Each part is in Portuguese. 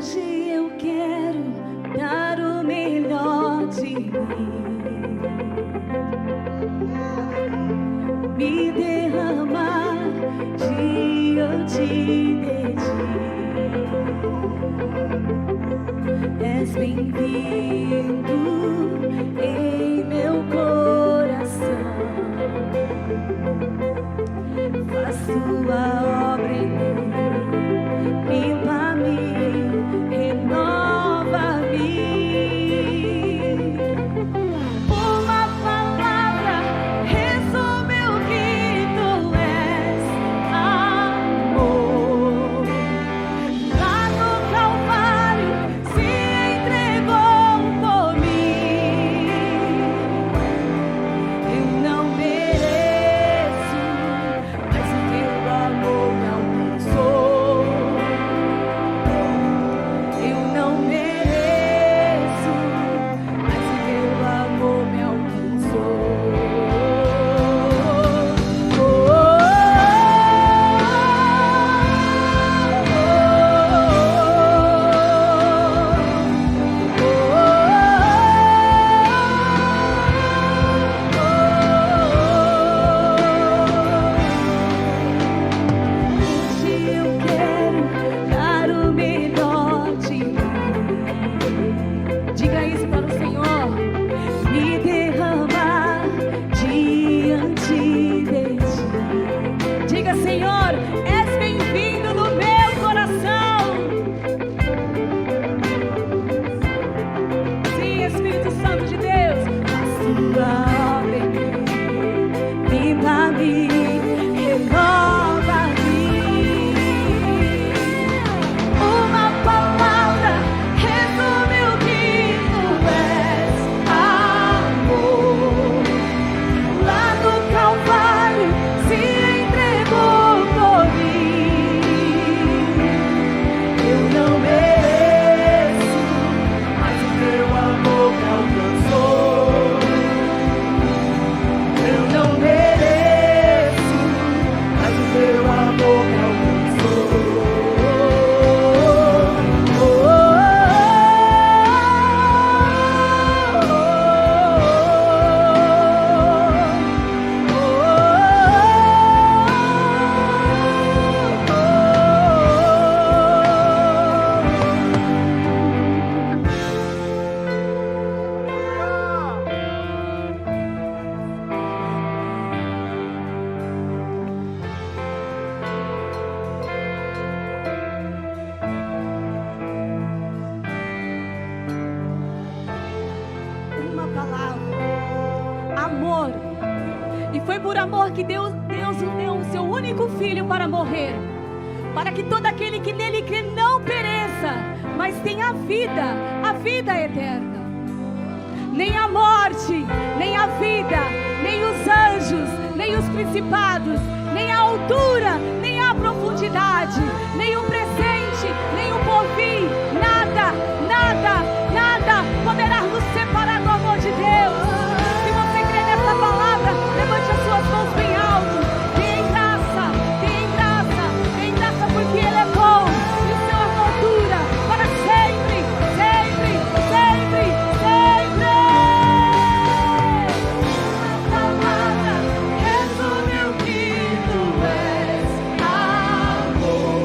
Hoje eu quero dar o melhor de mim, me derramar diante de ti. És bem-vindo em meu coração. Faz tua obra em mim, limpa-me, renova-me. Uma palavra resume o que tu és: amor. Lá no Calvário se entregou por mim. Eu não mereço, mas o teu amor me alcançou. Eu não mereço, mas o teu amor me alcançou. Hoje eu quero dar o melhor de mim. Diga isso para o Senhor. Me derramar diante de ti. Diga: Senhor, és bem-vindo no meu coração. Sim, Espírito Santo de Deus, faz tua obra em mim, limpa-me, renova-me. Uma palavra resume o que tu és: amor. Lá no Calvário se entregou por mim. Eu não mereço, mas o teu amor me alcançou. Eu não mereço, mas o teu amor me alcançou. Uma palavra: amor. E foi por amor que Deus deu o seu único filho para morrer, para que todo aquele que nele crê não pereça, mas tenha a vida eterna. Nem a morte, nem a vida, nem os anjos, nem os principados, nem a altura, nem a profundidade, nem o presente, nem o porvir, nada, nada, nada poderá nos separar do amor de Deus. Se você crê nessa palavra, levante as suas mãos bem alto. Tem graça, porque Ele é bom e o seu amor dura para sempre, sempre, sempre, sempre. A palavra resume o que tu és: amor.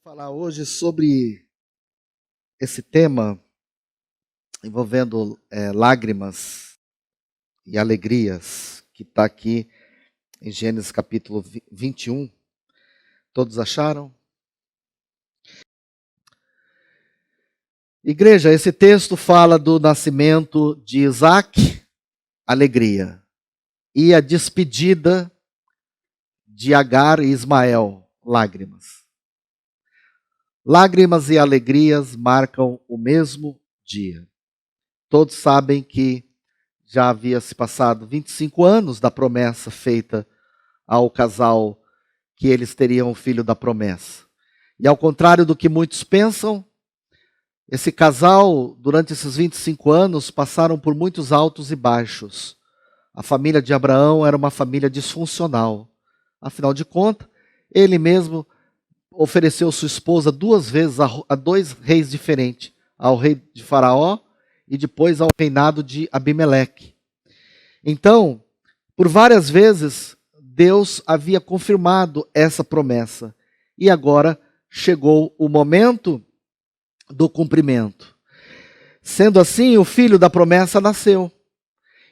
Falar hoje sobre esse tema envolvendo lágrimas e alegrias, que está aqui em Gênesis capítulo 21. Todos acharam? Igreja, esse texto fala do nascimento de Isaac, alegria, e a despedida de Agar e Ismael, lágrimas. Lágrimas e alegrias marcam o mesmo dia. Todos sabem que já havia se passado 25 anos da promessa feita ao casal que eles teriam o filho da promessa. E ao contrário do que muitos pensam, esse casal, durante esses 25 anos, passaram por muitos altos e baixos. A família de Abraão era uma família disfuncional. Afinal de contas, ele mesmo ofereceu sua esposa 2 vezes a 2 reis diferentes, ao rei de Faraó e depois ao reinado de Abimeleque. Então, por várias vezes, Deus havia confirmado essa promessa. E agora chegou o momento do cumprimento. Sendo assim, o filho da promessa nasceu.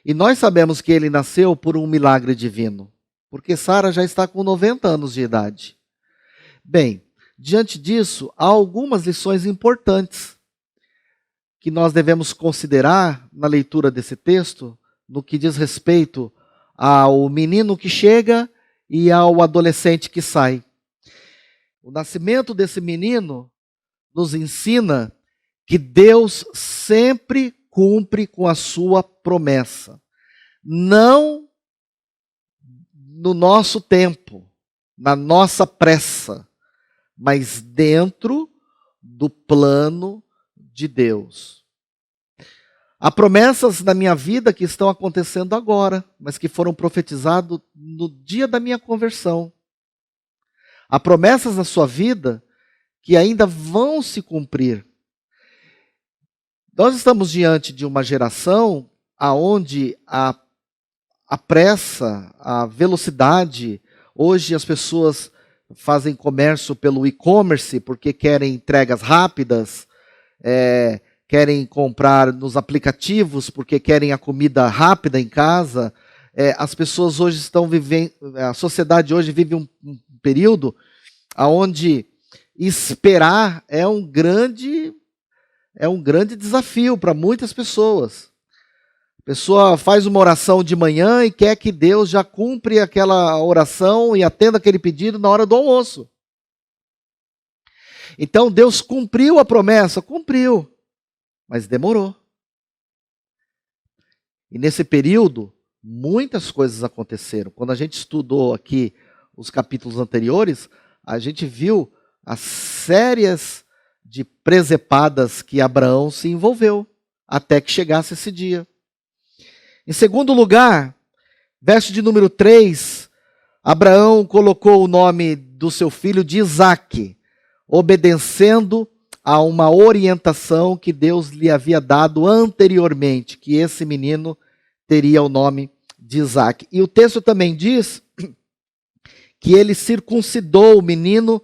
E nós sabemos que ele nasceu por um milagre divino, porque Sara já está com 90 anos de idade. Bem, diante disso, há algumas lições importantes que nós devemos considerar na leitura desse texto, no que diz respeito ao menino que chega e ao adolescente que sai. O nascimento desse menino nos ensina que Deus sempre cumpre com a sua promessa. Não no nosso tempo, na nossa pressa, mas dentro do plano de Deus. Há promessas na minha vida que estão acontecendo agora, mas que foram profetizadas no dia da minha conversão. Há promessas na sua vida que ainda vão se cumprir. Nós estamos diante de uma geração onde a pressa, a velocidade, hoje as pessoas fazem comércio pelo e-commerce porque querem entregas rápidas, querem comprar nos aplicativos porque querem a comida rápida em casa. As pessoas hoje estão vivendo, a sociedade hoje vive um período onde esperar é um grande desafio para muitas pessoas. A pessoa faz uma oração de manhã e quer que Deus já cumpra aquela oração e atenda aquele pedido na hora do almoço. Então Deus cumpriu a promessa? Cumpriu, mas demorou. E nesse período, muitas coisas aconteceram. Quando a gente estudou aqui os capítulos anteriores, a gente viu as sérias de presepadas que Abraão se envolveu, até que chegasse esse dia. Em segundo lugar, verso de número 3, Abraão colocou o nome do seu filho de Isaque, obedecendo a uma orientação que Deus lhe havia dado anteriormente, que esse menino teria o nome de Isaque. E o texto também diz que ele circuncidou o menino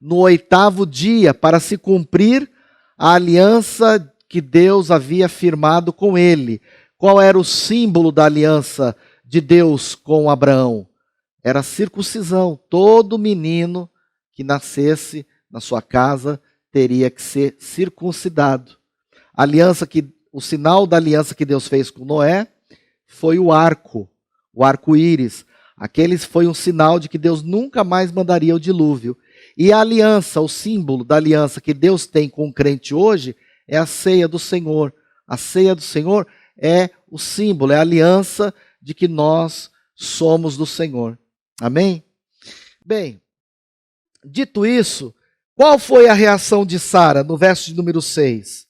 no 8º dia, para se cumprir a aliança que Deus havia firmado com ele. Qual era o símbolo da aliança de Deus com Abraão? Era a circuncisão. Todo menino que nascesse na sua casa teria que ser circuncidado. O sinal da aliança que Deus fez com Noé foi o arco-íris. Aquele foi um sinal de que Deus nunca mais mandaria o dilúvio. E a aliança, o símbolo da aliança que Deus tem com o crente hoje, é a ceia do Senhor. A ceia do Senhor é o símbolo, é a aliança de que nós somos do Senhor. Amém? Bem, dito isso, qual foi a reação de Sara no verso de número 6?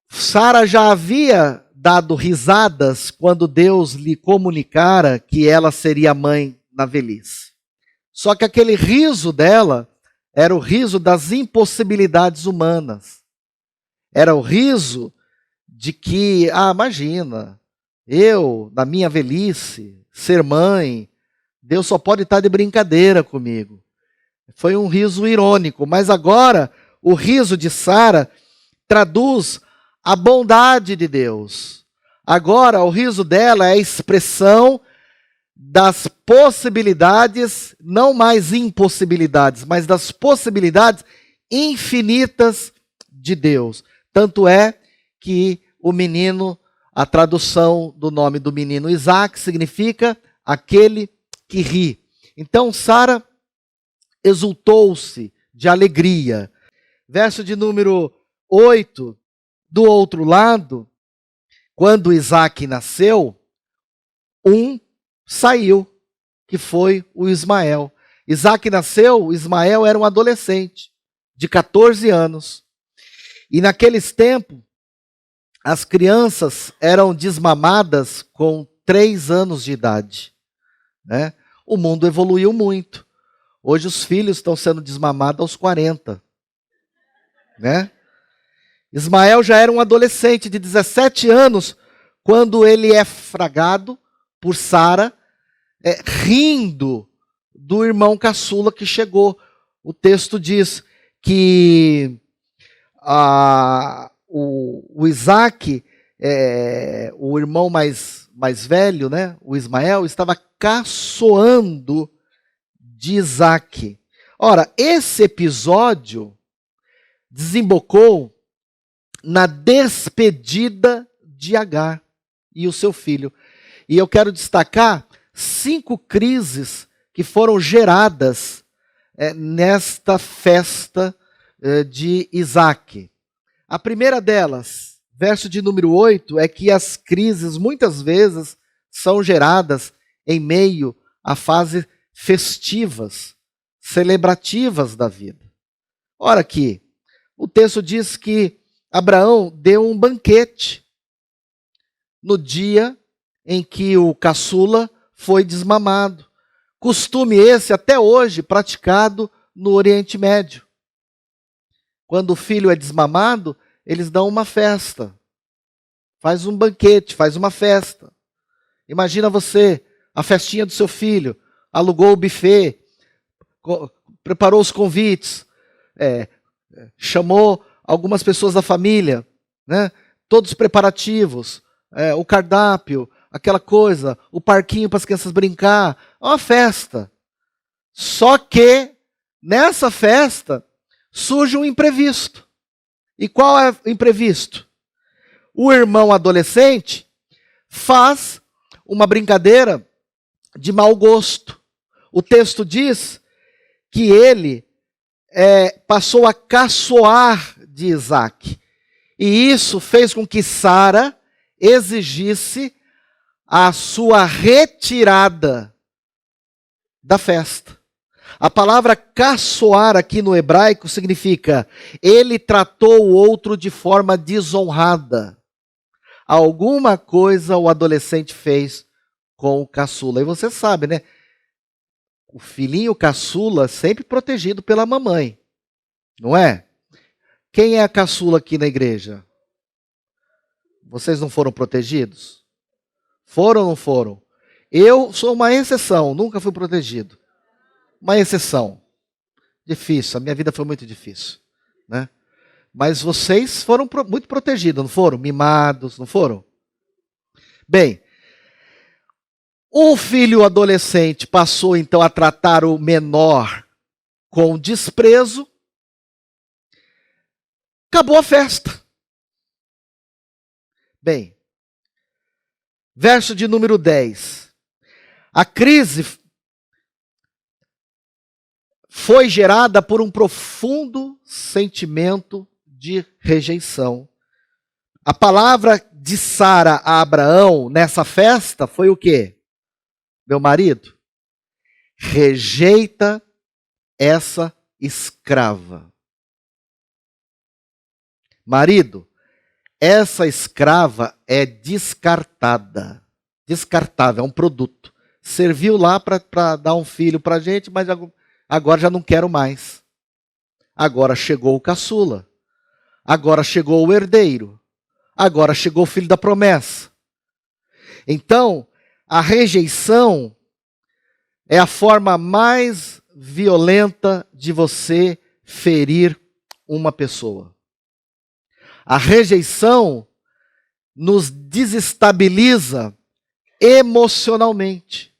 Sara já havia dado risadas quando Deus lhe comunicara que ela seria mãe na velhice. Só que aquele riso dela era o riso das impossibilidades humanas. Era o riso de que, imagina, eu, na minha velhice, ser mãe, Deus só pode estar de brincadeira comigo. Foi um riso irônico, mas agora o riso de Sara traduz a bondade de Deus. Agora o riso dela é a expressão das possibilidades, não mais impossibilidades, mas das possibilidades infinitas de Deus. Tanto é que o menino, a tradução do nome do menino Isaac significa aquele que ri. Então Sara exultou-se de alegria. Verso de número 8, do outro lado, quando Isaac nasceu, saiu, que foi o Ismael. Isaac nasceu, Ismael era um adolescente de 14 anos. E naqueles tempos, as crianças eram desmamadas com 3 anos de idade. Né? O mundo evoluiu muito. Hoje os filhos estão sendo desmamados aos 40. Né? Ismael já era um adolescente de 17 anos quando ele é fragado por Sara, rindo do irmão caçula que chegou. O texto diz que o Isaac, o irmão mais velho, né, o Ismael, estava caçoando de Isaac. Ora, esse episódio desembocou na despedida de Agar e o seu filho. E eu quero destacar 5 crises que foram geradas nesta festa de Isaac. A primeira delas, verso de número 8, é que as crises muitas vezes são geradas em meio a fases festivas, celebrativas da vida. Ora aqui, o texto diz que Abraão deu um banquete no dia em que o caçula foi desmamado. Costume esse até hoje praticado no Oriente Médio. Quando o filho é desmamado, eles dão uma festa. Faz um banquete, faz uma festa. Imagina você, a festinha do seu filho, alugou o buffet, preparou os convites, chamou algumas pessoas da família, né? Todos os preparativos, o cardápio, aquela coisa, o parquinho para as crianças brincar, uma festa. Só que nessa festa surge um imprevisto. E qual é o imprevisto? O irmão adolescente faz uma brincadeira de mau gosto. O texto diz que ele passou a caçoar de Isaac. E isso fez com que Sara exigisse a sua retirada da festa. A palavra caçoar aqui no hebraico significa ele tratou o outro de forma desonrada. Alguma coisa o adolescente fez com o caçula. E você sabe, né? O filhinho caçula sempre protegido pela mamãe. Não é? Quem é a caçula aqui na igreja? Vocês não foram protegidos? Foram ou não foram? Eu sou uma exceção, nunca fui protegido. Uma exceção. Difícil, a minha vida foi muito difícil. Né? Mas vocês foram muito protegidos, não foram? Mimados, não foram? Bem, o filho adolescente passou então a tratar o menor com desprezo. Acabou a festa. Bem, verso de número 10. A crise foi gerada por um profundo sentimento de rejeição. A palavra de Sara a Abraão nessa festa foi o quê? Meu marido, rejeita essa escrava. Marido, essa escrava é descartada. Descartável, é um produto. Serviu lá para dar um filho para a gente, mas agora já não quero mais. Agora chegou o caçula. Agora chegou o herdeiro. Agora chegou o filho da promessa. Então, a rejeição é a forma mais violenta de você ferir uma pessoa. A rejeição nos desestabiliza emocionalmente.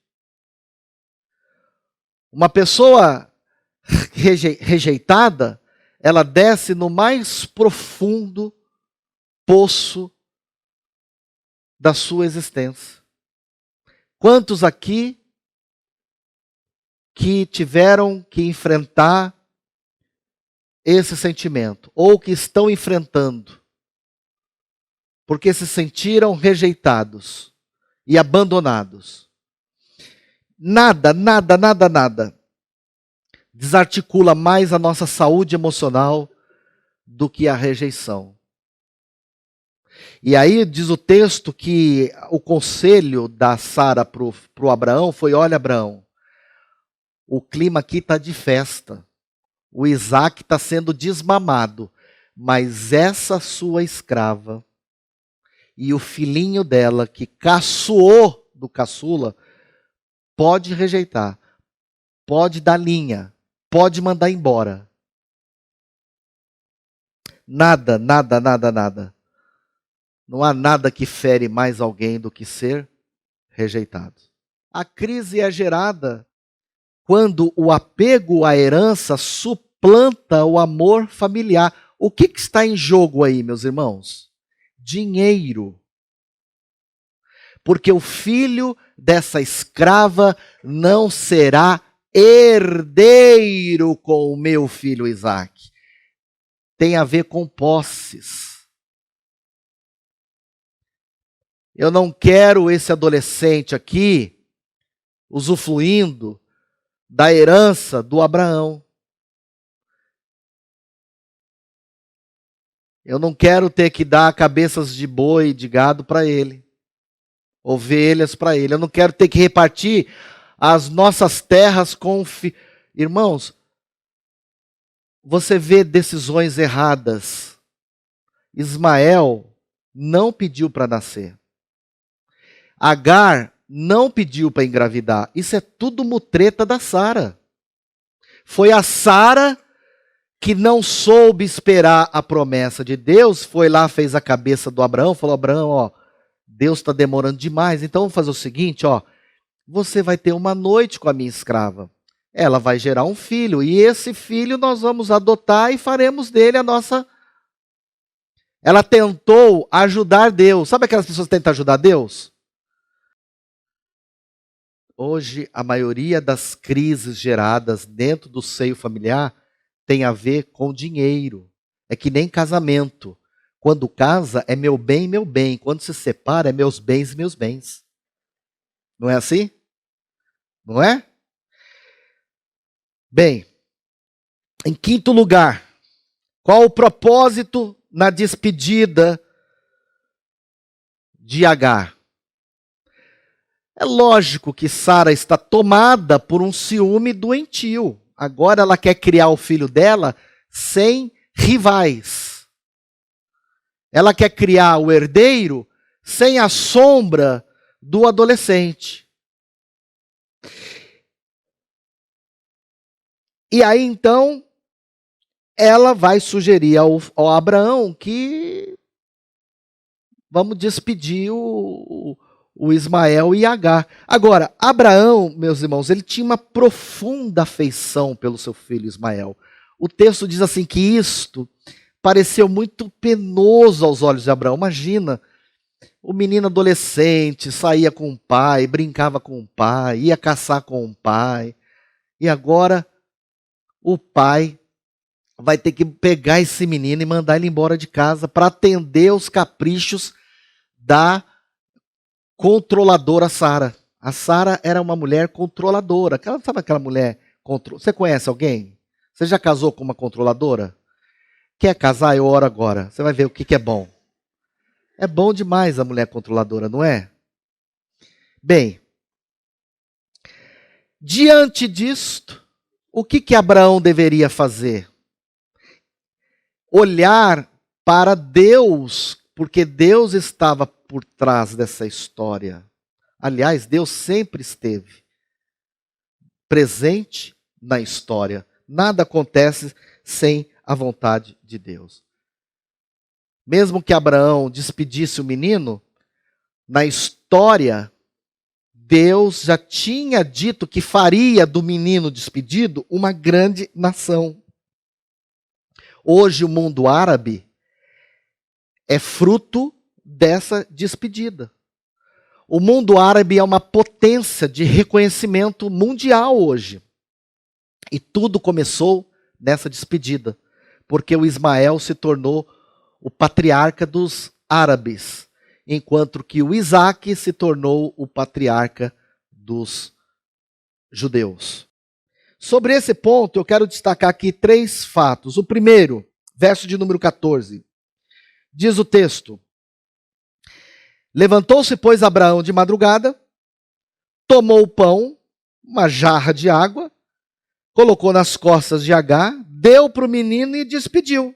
Uma pessoa rejeitada, ela desce no mais profundo poço da sua existência. Quantos aqui que tiveram que enfrentar esse sentimento, ou que estão enfrentando, porque se sentiram rejeitados e abandonados? Nada desarticula mais a nossa saúde emocional do que a rejeição. E aí diz o texto que o conselho da Sara para o Abraão foi: olha, Abraão, o clima aqui está de festa, o Isaac está sendo desmamado, mas essa sua escrava e o filhinho dela, que caçoou do caçula, pode rejeitar, pode dar linha, pode mandar embora. Nada. Não há nada que fere mais alguém do que ser rejeitado. A crise é gerada quando o apego à herança suplanta o amor familiar. O que está em jogo aí, meus irmãos? Dinheiro. Porque o filho dessa escrava não será herdeiro com o meu filho Isaac. Tem a ver com posses. Eu não quero esse adolescente aqui usufruindo da herança do Abraão. Eu não quero ter que dar cabeças de boi e de gado para ele, ovelhas para ele. Eu não quero ter que repartir as nossas terras com Irmãos, você vê decisões erradas. Ismael não pediu para nascer. Agar não pediu para engravidar. Isso é tudo mutreta da Sara. Foi a Sara que não soube esperar a promessa de Deus, foi lá, fez a cabeça do Abraão, falou: Abraão, ó, Deus está demorando demais, então vamos fazer o seguinte, ó, você vai ter uma noite com a minha escrava. Ela vai gerar um filho, e esse filho nós vamos adotar e faremos dele a nossa... Ela tentou ajudar Deus. Sabe aquelas pessoas que tentam ajudar Deus? Hoje, a maioria das crises geradas dentro do seio familiar tem a ver com dinheiro. É que nem casamento. Quando casa, é meu bem, meu bem. Quando se separa, é meus bens, meus bens. Não é assim? Não é? Bem, em quinto lugar, qual o propósito na despedida de Agar? É lógico que Sara está tomada por um ciúme doentio. Agora ela quer criar o filho dela sem rivais. Ela quer criar o herdeiro sem a sombra do adolescente. E aí então ela vai sugerir ao Abraão que vamos despedir o Ismael e Agar. Agora, Abraão, meus irmãos, ele tinha uma profunda afeição pelo seu filho Ismael. O texto diz assim que isto pareceu muito penoso aos olhos de Abraão. Imagina, o menino adolescente saía com o pai, brincava com o pai, ia caçar com o pai, e agora o pai vai ter que pegar esse menino e mandar ele embora de casa para atender os caprichos da controladora Sara. A Sara era uma mulher controladora. Sabe aquela mulher? Você conhece alguém? Você já casou com uma controladora? Quer casar? Eu oro agora. Você vai ver o que é bom. É bom demais a mulher controladora, não é? Bem, diante disto, o que Abraão deveria fazer? Olhar para Deus, porque Deus estava por trás dessa história. Aliás, Deus sempre esteve presente na história. Nada acontece sem a vontade de Deus. Mesmo que Abraão despedisse o menino, na história, Deus já tinha dito que faria do menino despedido uma grande nação. Hoje o mundo árabe é fruto dessa despedida. O mundo árabe é uma potência de reconhecimento mundial hoje. E tudo começou nessa despedida, porque o Ismael se tornou o patriarca dos árabes, enquanto que o Isaac se tornou o patriarca dos judeus. Sobre esse ponto, eu quero destacar aqui 3 fatos. O primeiro, verso de número 14, diz o texto: levantou-se, pois, Abraão de madrugada, tomou o pão, uma jarra de água, colocou nas costas de Agar, deu para o menino e despediu.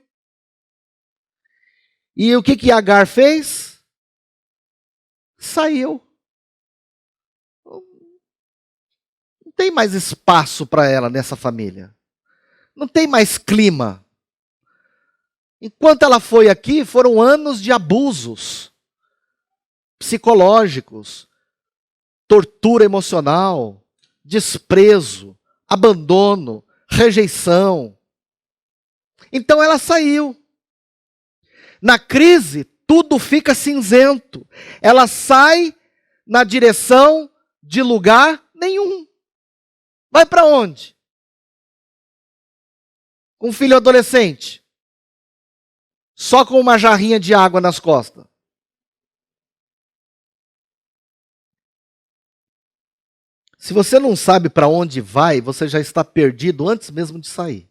E o que Agar fez? Saiu. Não tem mais espaço para ela nessa família. Não tem mais clima. Enquanto ela foi aqui, foram anos de abusos psicológicos, tortura emocional, desprezo, abandono, rejeição. Então ela saiu. Na crise, tudo fica cinzento. Ela sai na direção de lugar nenhum. Vai para onde? Com um filho adolescente. Só com uma jarrinha de água nas costas. Se você não sabe para onde vai, você já está perdido antes mesmo de sair.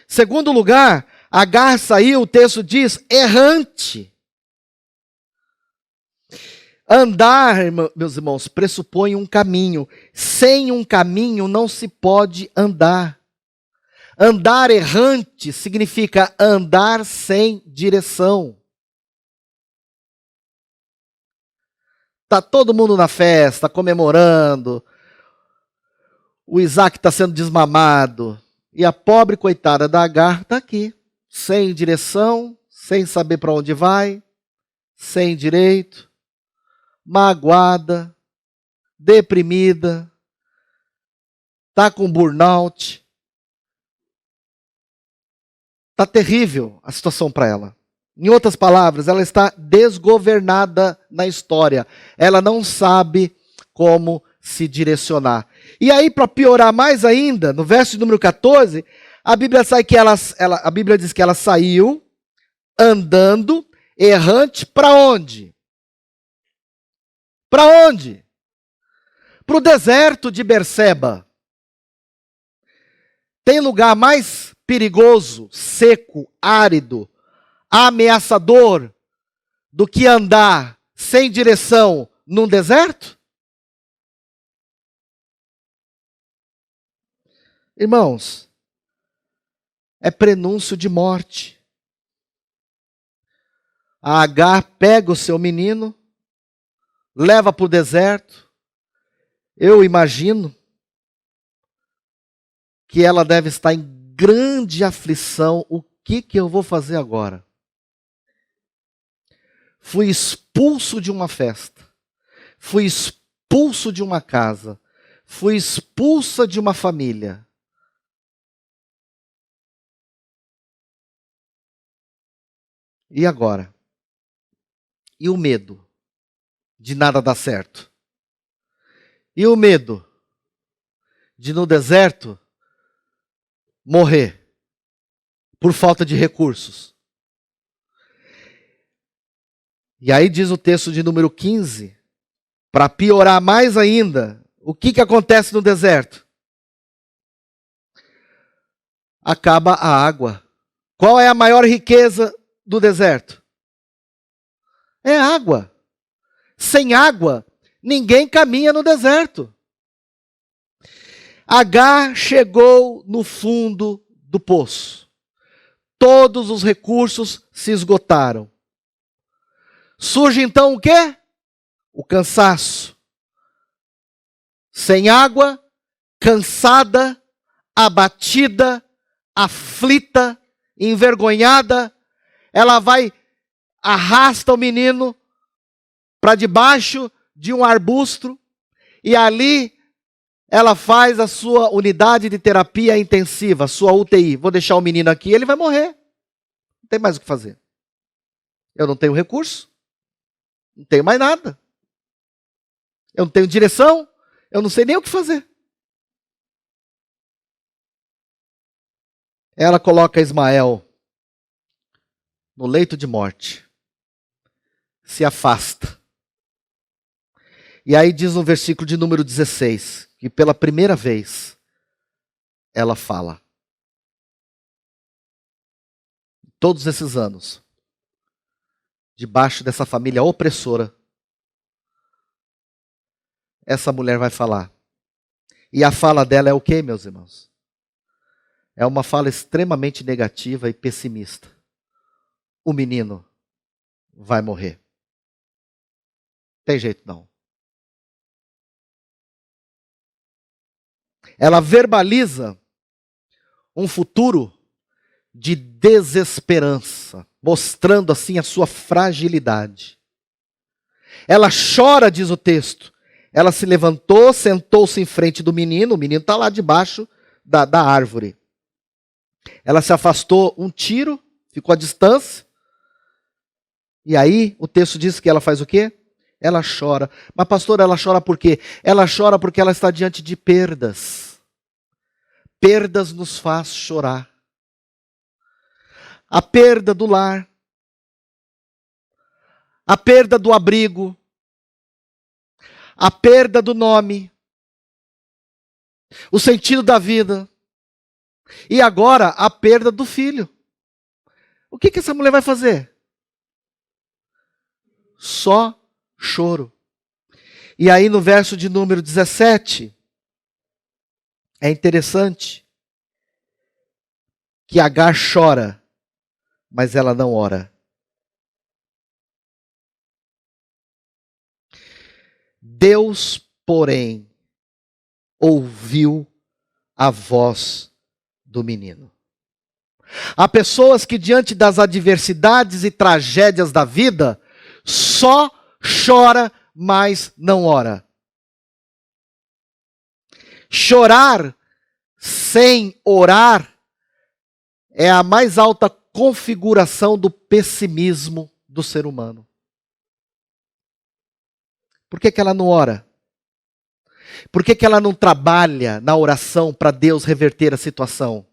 Segundo lugar, Agar saiu, o texto diz, errante. Andar, meus irmãos, pressupõe um caminho. Sem um caminho não se pode andar. Andar errante significa andar sem direção. Está todo mundo na festa, comemorando. O Isaac está sendo desmamado. E a pobre coitada da Agar está aqui. Sem direção, sem saber para onde vai, sem direito, magoada, deprimida, está com burnout. Está terrível a situação para ela. Em outras palavras, ela está desgovernada na história. Ela não sabe como se direcionar. E aí, para piorar mais ainda, no verso número 14, a Bíblia diz que ela saiu andando errante para onde? Para onde? Para o deserto de Berseba. Tem lugar mais perigoso, seco, árido, ameaçador do que andar sem direção num deserto? Irmãos, é prenúncio de morte. A Agar pega o seu menino, leva para o deserto. Eu imagino que ela deve estar em grande aflição. O que eu vou fazer agora? Fui expulso de uma festa. Fui expulso de uma casa. Fui expulsa de uma família. E agora? E o medo de nada dar certo? E o medo de no deserto morrer por falta de recursos? E aí diz o texto de número 15, para piorar mais ainda, o que acontece no deserto? Acaba a água. Qual é a maior riqueza do deserto? É água. Sem água, ninguém caminha no deserto. Agar chegou no fundo do poço. Todos os recursos se esgotaram. Surge então o quê? O cansaço. Sem água, cansada, abatida, aflita, envergonhada, ela vai, arrasta o menino para debaixo de um arbusto e ali ela faz a sua unidade de terapia intensiva, a sua UTI. Vou deixar o menino aqui, ele vai morrer. Não tem mais o que fazer. Eu não tenho recurso, não tenho mais nada. Eu não tenho direção, eu não sei nem o que fazer. Ela coloca Ismael no leito de morte, se afasta. E aí diz no versículo de número 16, que pela primeira vez ela fala. Todos esses anos, debaixo dessa família opressora, essa mulher vai falar. E a fala dela é o quê, meus irmãos? É uma fala extremamente negativa e pessimista. O menino vai morrer. Tem jeito não. Ela verbaliza um futuro de desesperança, mostrando assim a sua fragilidade. Ela chora, diz o texto. Ela se levantou, sentou-se em frente do menino, o menino está lá debaixo da árvore. Ela se afastou um tiro, ficou à distância. E aí o texto diz que ela faz o quê? Ela chora. Mas pastor, ela chora por quê? Ela chora porque ela está diante de perdas. Perdas nos faz chorar. A perda do lar. A perda do abrigo. A perda do nome. O sentido da vida. E agora a perda do filho. O que essa mulher vai fazer? Só choro. E aí no verso de número 17, é interessante que Agar chora, mas ela não ora. Deus, porém, ouviu a voz do menino. Há pessoas que diante das adversidades e tragédias da vida, só chora, mas não ora. Chorar sem orar é a mais alta configuração do pessimismo do ser humano. Por que ela não ora? Por que ela não trabalha na oração para Deus reverter a situação?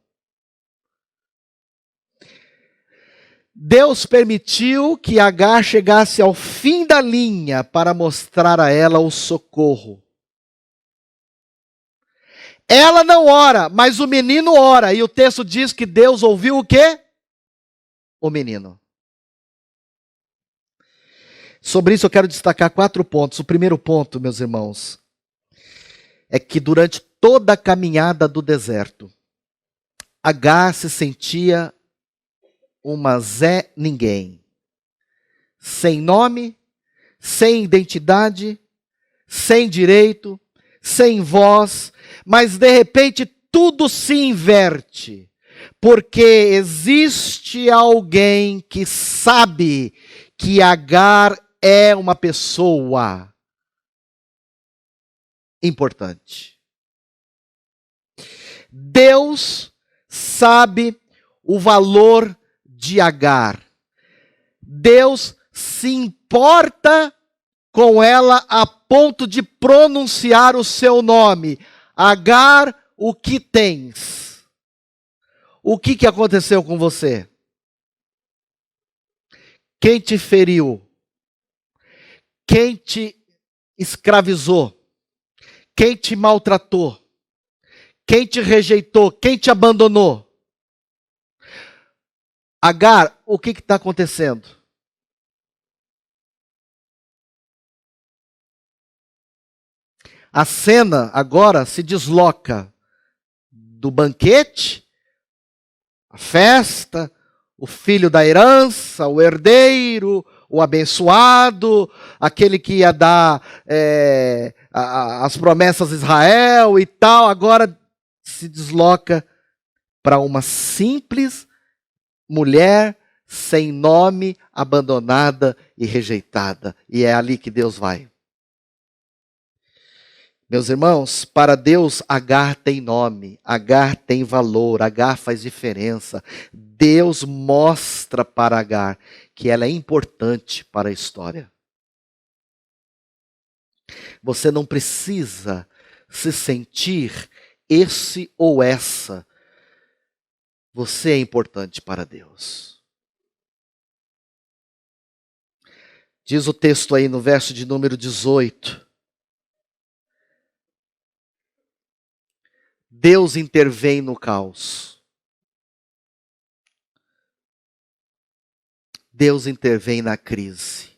Deus permitiu que Agar chegasse ao fim da linha para mostrar a ela o socorro. Ela não ora, mas o menino ora. E o texto diz que Deus ouviu o quê? O menino. Sobre isso eu quero destacar 4 pontos. O primeiro ponto, meus irmãos, é que durante toda a caminhada do deserto, Agar se sentia uma Zé Ninguém. Sem nome, sem identidade, sem direito, sem voz, mas de repente tudo se inverte, porque existe alguém que sabe que Agar é uma pessoa importante. Deus sabe o valor de Agar. Deus se importa com ela a ponto de pronunciar o seu nome. Agar, o que tens? O que aconteceu com você? Quem te feriu? Quem te escravizou? Quem te maltratou? Quem te rejeitou? Quem te abandonou? Agar, o que está acontecendo? A cena agora se desloca do banquete, a festa, o filho da herança, o herdeiro, o abençoado, aquele que ia dar as promessas a Israel e tal, agora se desloca para uma simples mulher sem nome, abandonada e rejeitada. E é ali que Deus vai. Meus irmãos, para Deus, Agar tem nome, Agar tem valor, Agar faz diferença. Deus mostra para Agar que ela é importante para a história. Você não precisa se sentir esse ou essa. Você é importante para Deus. Diz o texto aí no verso de número 18. Deus intervém no caos. Deus intervém na crise.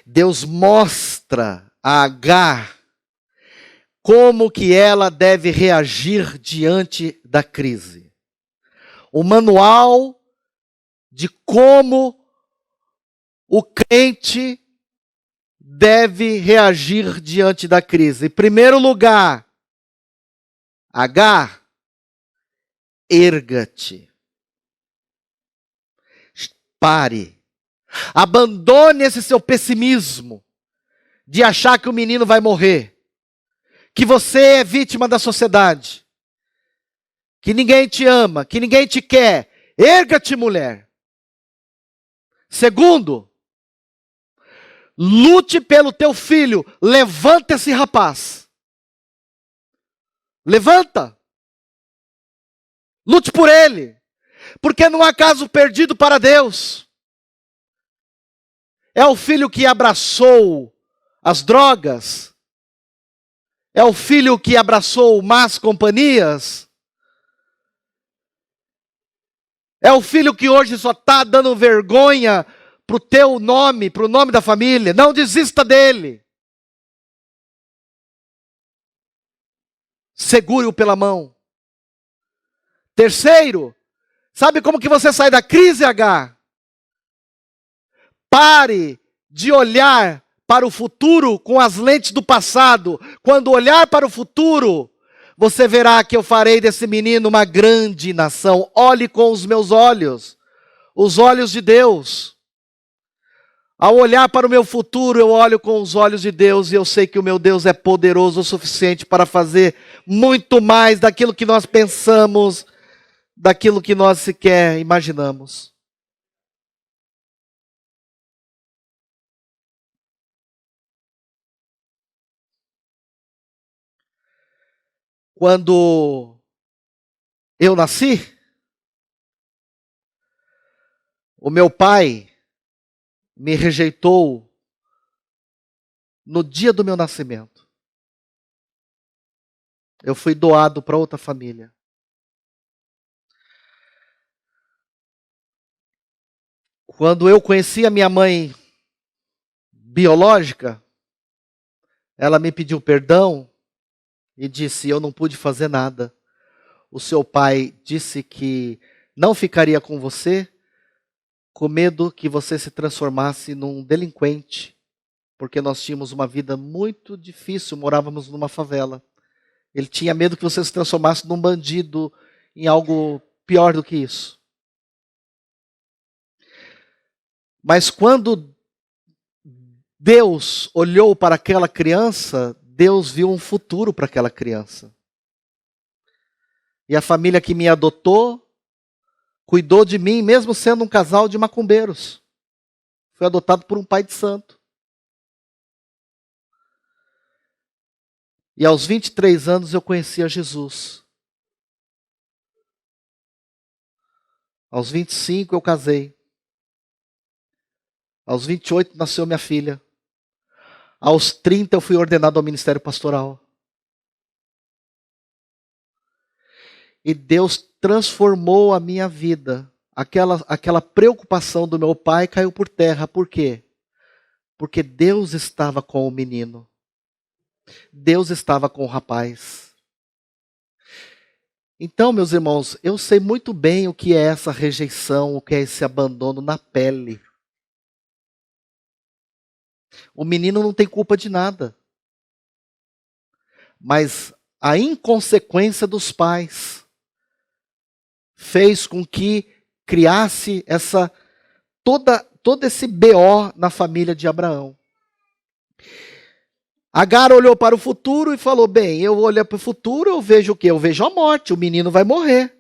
Deus mostra a Agar como que ela deve reagir diante da crise. O manual de como o crente deve reagir diante da crise. Em primeiro lugar, Agar, erga-te. Pare. Abandone esse seu pessimismo de achar que o menino vai morrer. Que você é vítima da sociedade. Que ninguém te ama, que ninguém te quer. Erga-te, mulher. Segundo, lute pelo teu filho. Levanta esse rapaz. Levanta. Lute por ele. Porque não há caso perdido para Deus. É o filho que abraçou as drogas. É o filho que abraçou más companhias. É o filho que hoje só está dando vergonha para o teu nome, para o nome da família. Não desista dele. Segure-o pela mão. Terceiro, sabe como que você sai da crise, Agar? Pare de olhar para o futuro com as lentes do passado. Quando olhar para o futuro, você verá que eu farei desse menino uma grande nação. Olhe com os meus olhos, os olhos de Deus. Ao olhar para o meu futuro, eu olho com os olhos de Deus e eu sei que o meu Deus é poderoso o suficiente para fazer muito mais daquilo que nós pensamos, daquilo que nós sequer imaginamos. Quando eu nasci, o meu pai me rejeitou no dia do meu nascimento. Eu fui doado para outra família. Quando eu conheci a minha mãe biológica, ela me pediu perdão e disse: eu não pude fazer nada. O seu pai disse que não ficaria com você, com medo que você se transformasse num delinquente, porque nós tínhamos uma vida muito difícil, morávamos numa favela. Ele tinha medo que você se transformasse num bandido, em algo pior do que isso. Mas quando Deus olhou para aquela criança, Deus viu um futuro para aquela criança. E a família que me adotou, cuidou de mim, mesmo sendo um casal de macumbeiros. Fui adotado por um pai de santo. E aos 23 anos eu conheci a Jesus. Aos 25 eu casei. Aos 28 nasceu minha filha. Aos 30 eu fui ordenado ao ministério pastoral. E Deus transformou a minha vida. Aquela preocupação do meu pai caiu por terra. Por quê? Porque Deus estava com o menino. Deus estava com o rapaz. Então, meus irmãos, eu sei muito bem o que é essa rejeição, o que é esse abandono na pele. O menino não tem culpa de nada. Mas a inconsequência dos pais fez com que criasse todo esse BO na família de Abraão. Agar olhou para o futuro e falou, bem, eu olho para o futuro, eu vejo o quê? Eu vejo a morte, o menino vai morrer.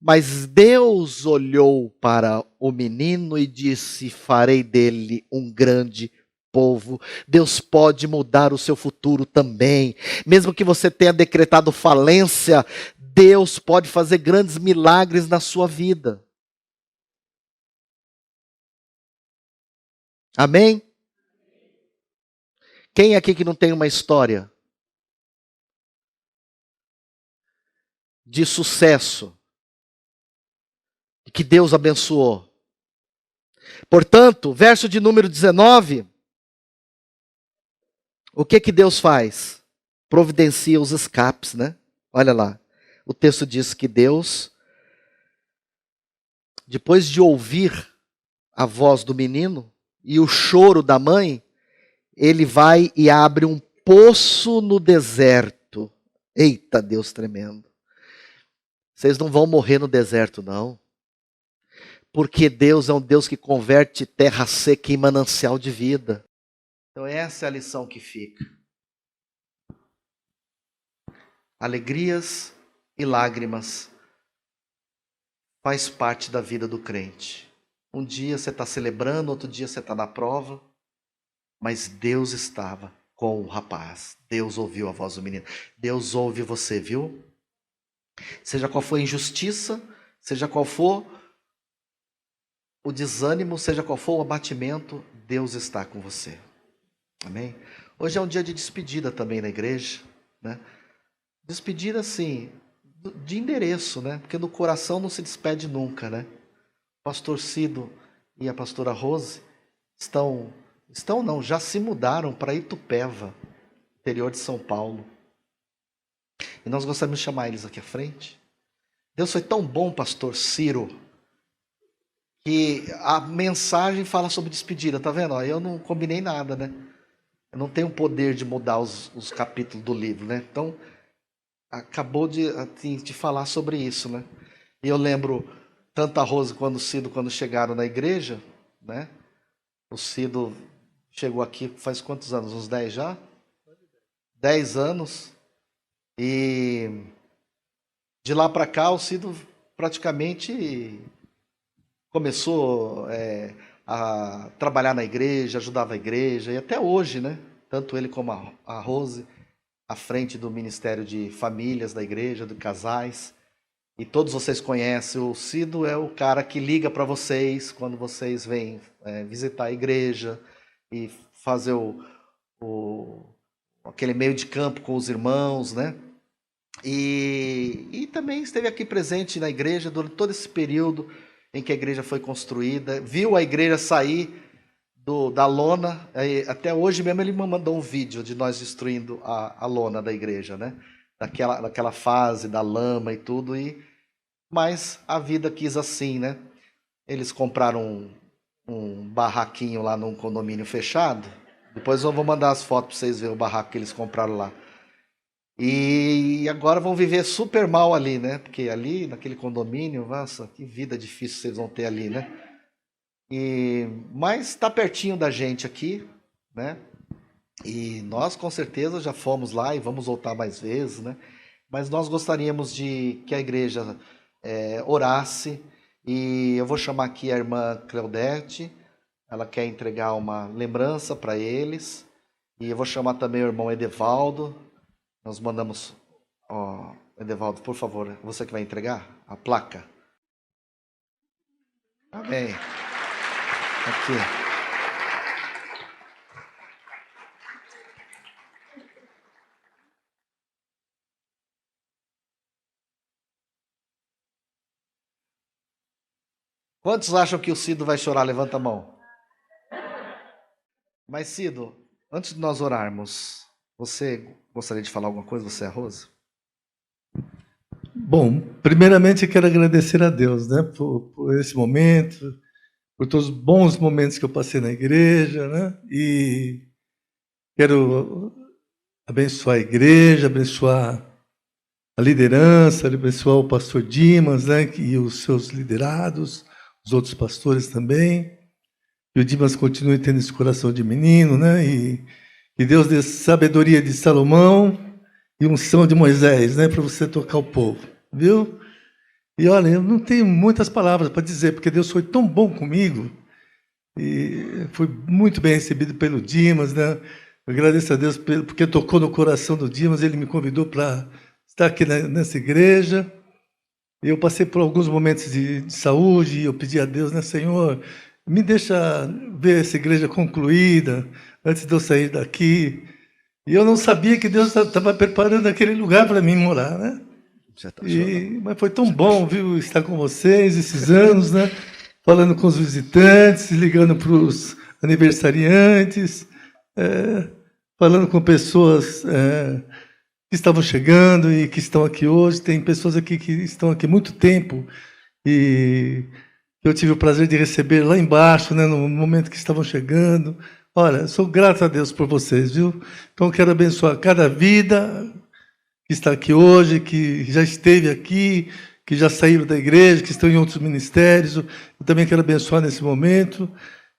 Mas Deus olhou para o menino e disse, farei dele um grande povo. Deus pode mudar o seu futuro também. Mesmo que você tenha decretado falência, Deus pode fazer grandes milagres na sua vida. Amém? Quem aqui que não tem uma história de sucesso, que Deus abençoou? Portanto, verso de número 19, o que Deus faz? Providencia os escapes, né? Olha lá, o texto diz que Deus, depois de ouvir a voz do menino e o choro da mãe, ele vai e abre um poço no deserto. Eita, Deus tremendo. Vocês não vão morrer no deserto, não. Porque Deus é um Deus que converte terra seca em manancial de vida. Então essa é a lição que fica. Alegrias e lágrimas faz parte da vida do crente. Um dia você está celebrando, outro dia você está na prova. Mas Deus estava com o rapaz. Deus ouviu a voz do menino. Deus ouve você, viu? Seja qual for a injustiça, seja qual for o desânimo, seja qual for o abatimento, Deus está com você. Amém? Hoje é um dia de despedida também na igreja, né? Despedida, assim, de endereço, né? Porque no coração não se despede nunca, né? O pastor Cido e a pastora Rose já se mudaram para Itupeva, interior de São Paulo. E nós gostaríamos de chamar eles aqui à frente. Deus foi tão bom, pastor Ciro, que a mensagem fala sobre despedida, tá vendo? Eu não combinei nada, né? Eu não tenho o poder de mudar os capítulos do livro, né? Então, acabou de falar sobre isso, né? E eu lembro tanto a Rose quanto o Cido, quando chegaram na igreja, né? O Cido chegou aqui faz quantos anos? Uns 10 já? 10 anos. E de lá para cá o Cido praticamente começou a trabalhar na igreja, ajudava a igreja, e até hoje, né? Tanto ele como a Rose, à frente do Ministério de Famílias da igreja, de casais. E todos vocês conhecem, o Cido é o cara que liga para vocês quando vocês vêm visitar a igreja e fazer aquele meio de campo com os irmãos, né? E também esteve aqui presente na igreja durante todo esse período em que a igreja foi construída, viu a igreja sair da lona, até hoje mesmo ele me mandou um vídeo de nós destruindo a lona da igreja, né? Daquela fase da lama e tudo, mas a vida quis assim, né? Eles compraram um barraquinho lá num condomínio fechado, depois eu vou mandar as fotos para vocês verem o barraco que eles compraram lá. E agora vão viver super mal ali, né? Porque ali, naquele condomínio, nossa, que vida difícil vocês vão ter ali, né? Mas está pertinho da gente aqui, né? E nós, com certeza, já fomos lá e vamos voltar mais vezes, né? Mas nós gostaríamos de que a igreja orasse. E eu vou chamar aqui a irmã Claudete. Ela quer entregar uma lembrança para eles. E eu vou chamar também o irmão Edevaldo. Nós mandamos, Edevaldo, por favor, você que vai entregar a placa. Amém. Aqui. Quantos acham que o Cido vai chorar? Levanta a mão. Mas Cido, antes de nós orarmos, você gostaria de falar alguma coisa, você, Rose? Bom, primeiramente eu quero agradecer a Deus, né, por esse momento, por todos os bons momentos que eu passei na igreja, né? E quero abençoar a igreja, abençoar a liderança, abençoar o pastor Dimas, né? E os seus liderados, os outros pastores também. Que o Dimas continue tendo esse coração de menino, né? E que Deus dê sabedoria de Salomão e unção de Moisés, né? Para você tocar o povo, viu? E olha, eu não tenho muitas palavras para dizer, porque Deus foi tão bom comigo. E fui muito bem recebido pelo Dimas, né? Eu agradeço a Deus porque tocou no coração do Dimas, ele me convidou para estar aqui nessa igreja. Eu passei por alguns momentos de saúde, e eu pedi a Deus, né, Senhor, me deixa ver essa igreja concluída, antes de eu sair daqui. E eu não sabia que Deus estava preparando aquele lugar para mim morar, né? Mas foi tão bom, viu, estar com vocês esses anos, né? Falando com os visitantes, ligando para os aniversariantes, falando com pessoas que estavam chegando e que estão aqui hoje. Tem pessoas aqui que estão aqui há muito tempo e eu tive o prazer de receber lá embaixo, né, no momento que estavam chegando. Olha, sou grato a Deus por vocês, viu? Então, eu quero abençoar cada vida que está aqui hoje, que já esteve aqui, que já saíram da igreja, que estão em outros ministérios. Eu também quero abençoar nesse momento.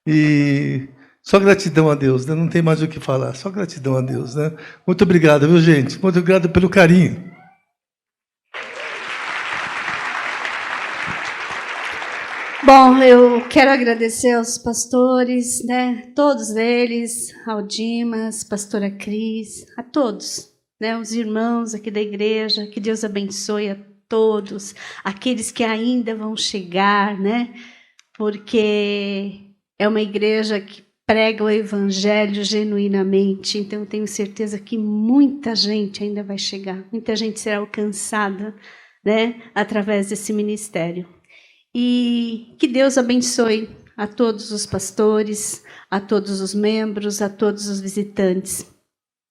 E só gratidão a Deus, né? Não tem mais o que falar, só gratidão a Deus, né? Muito obrigado, viu, gente? Muito obrigado pelo carinho. Bom, eu quero agradecer aos pastores, né? Todos eles, ao Dimas, pastora Cris, a todos, né? Os irmãos aqui da igreja, que Deus abençoe a todos, aqueles que ainda vão chegar, né? Porque é uma igreja que prega o evangelho genuinamente, então eu tenho certeza que muita gente ainda vai chegar, muita gente será alcançada, né? Através desse ministério. E que Deus abençoe a todos os pastores, a todos os membros, a todos os visitantes.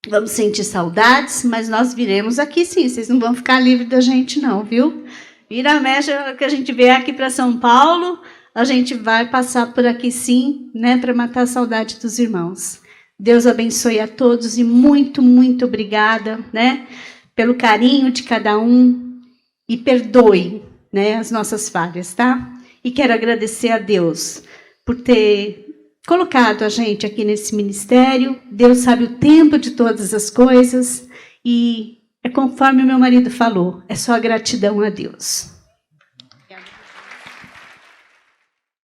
Vamos sentir saudades, mas nós viremos aqui sim, vocês não vão ficar livres da gente não, viu? Vira a mecha que a gente vier aqui para São Paulo, a gente vai passar por aqui sim, né, para matar a saudade dos irmãos. Deus abençoe a todos e muito, muito obrigada, né, pelo carinho de cada um e perdoe, né, as nossas falhas, tá? E quero agradecer a Deus por ter colocado a gente aqui nesse ministério. Deus sabe o tempo de todas as coisas e é conforme o meu marido falou, é só gratidão a Deus.